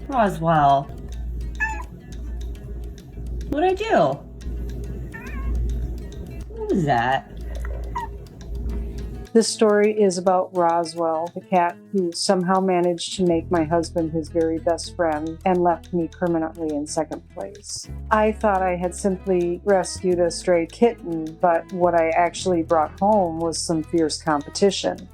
Roswell, what'd I do? What was that? This story is about Roswell, the cat who somehow managed to make my husband his very best friend and left me permanently in second place. I thought I had simply rescued a stray kitten, but what I actually brought home was some fierce competition.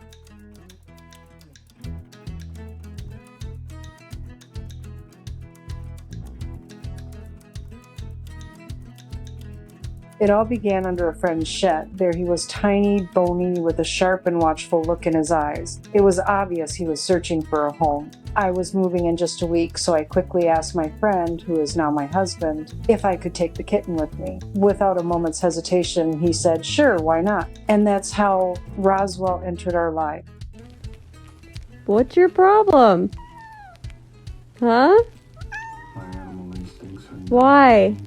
It all began under a friend's shed. There he was, tiny, bony, with a sharp and watchful look in his eyes. It was obvious he was searching for a home. I was moving in just a week, so I quickly asked my friend, who is now my husband, if I could take the kitten with me. Without a moment's hesitation, he said, "Sure, why not?" And that's how Roswell entered our life. What's your problem? Huh? My animal instincts are Why?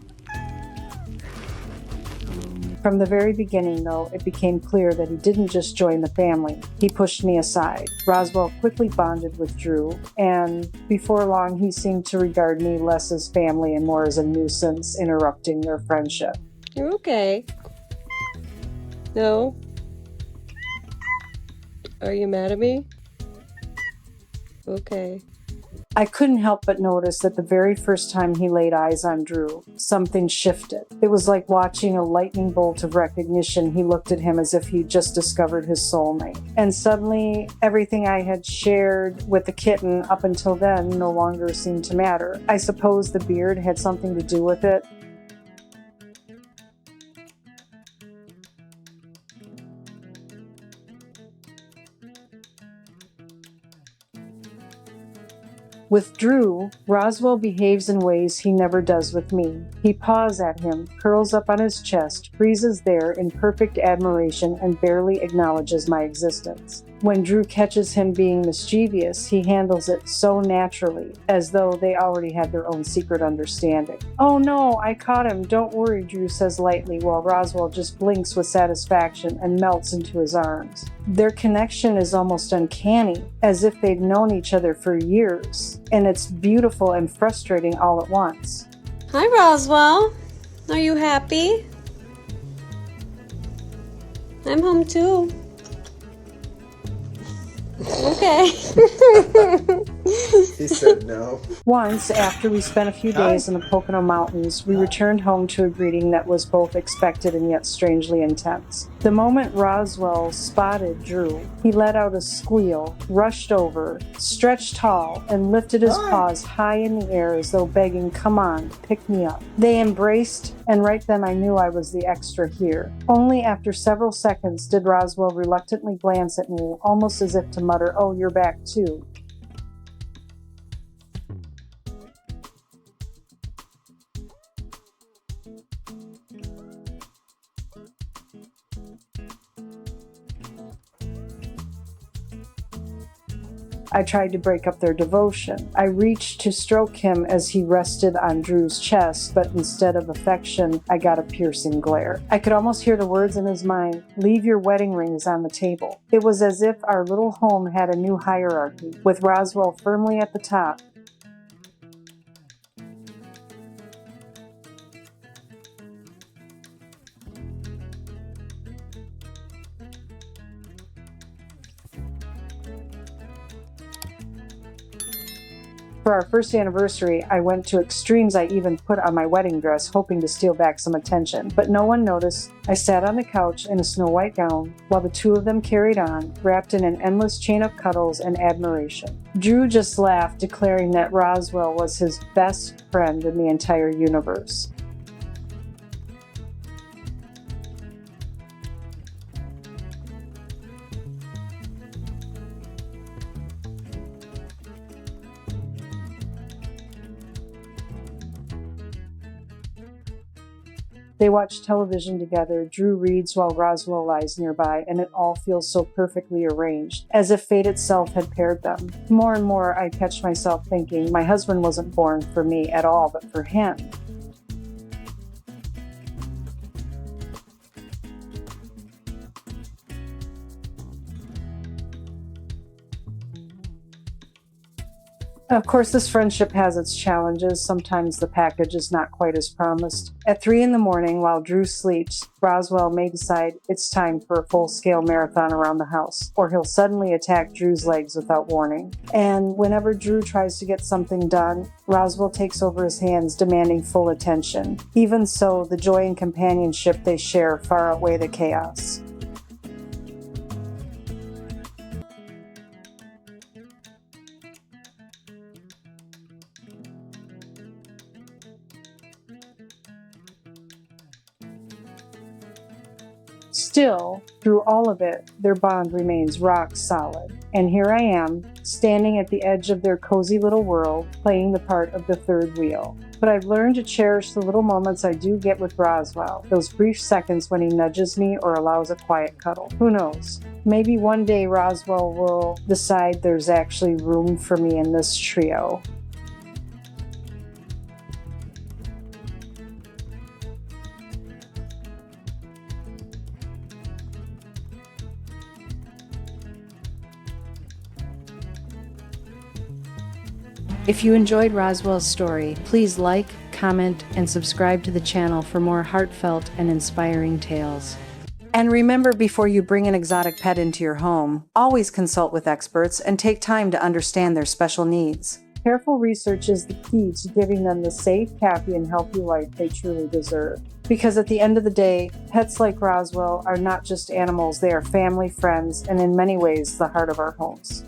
From the very beginning, though, it became clear that he didn't just join the family. He pushed me aside. Roswell quickly bonded with Drew, and before long, he seemed to regard me less as family and more as a nuisance, interrupting their friendship. You're okay. No? Are you mad at me? Okay. I couldn't help but notice that the very first time he laid eyes on Drew, something shifted. It was like watching a lightning bolt of recognition. He looked at him as if he'd just discovered his soulmate. And suddenly, everything I had shared with the kitten up until then no longer seemed to matter. I suppose the beard had something to do with it. With Drew, Roswell behaves in ways he never does with me. He paws at him, curls up on his chest, freezes there in perfect admiration, and barely acknowledges my existence. When Drew catches him being mischievous, he handles it so naturally, as though they already had their own secret understanding. "Oh no, I caught him, don't worry," Drew says lightly, while Roswell just blinks with satisfaction and melts into his arms. Their connection is almost uncanny, as if they've known each other for years, and it's beautiful and frustrating all at once. Hi, Roswell. Are you happy? I'm home too. Okay. He said no. Once, after we spent a few days in the Pocono Mountains, we returned home to a greeting that was both expected and yet strangely intense. The moment Roswell spotted Drew, he let out a squeal, rushed over, stretched tall, and lifted his paws high in the air as though begging, "Come on, pick me up." They embraced, and right then I knew I was the extra here. Only after several seconds did Roswell reluctantly glance at me, almost as if to mutter, "Oh, you're back too." I tried to break up their devotion. I reached to stroke him as he rested on Drew's chest, but instead of affection, I got a piercing glare. I could almost hear the words in his mind, "Leave your wedding rings on the table." It was as if our little home had a new hierarchy, with Roswell firmly at the top. For our first anniversary, I went to extremes. I even put on my wedding dress, hoping to steal back some attention. But no one noticed. I sat on the couch in a snow-white gown, while the two of them carried on, wrapped in an endless chain of cuddles and admiration. Drew just laughed, declaring that Roswell was his best friend in the entire universe. They watch television together, Drew reads while Roswell lies nearby, and it all feels so perfectly arranged, as if fate itself had paired them. More and more I catch myself thinking, my husband wasn't born for me at all, but for him. Of course, this friendship has its challenges. Sometimes the package is not quite as promised. At 3 in the morning, while Drew sleeps, Roswell may decide it's time for a full-scale marathon around the house, or he'll suddenly attack Drew's legs without warning. And whenever Drew tries to get something done, Roswell takes over his hands, demanding full attention. Even so, the joy and companionship they share far outweigh the chaos. Still, through all of it, their bond remains rock solid. And here I am, standing at the edge of their cozy little world, playing the part of the third wheel. But I've learned to cherish the little moments I do get with Roswell, those brief seconds when he nudges me or allows a quiet cuddle. Who knows? Maybe one day Roswell will decide there's actually room for me in this trio. If you enjoyed Roswell's story, please like, comment, and subscribe to the channel for more heartfelt and inspiring tales. And remember, before you bring an exotic pet into your home, always consult with experts and take time to understand their special needs. Careful research is the key to giving them the safe, happy, and healthy life they truly deserve. Because at the end of the day, pets like Roswell are not just animals, they are family, friends, and in many ways, the heart of our homes.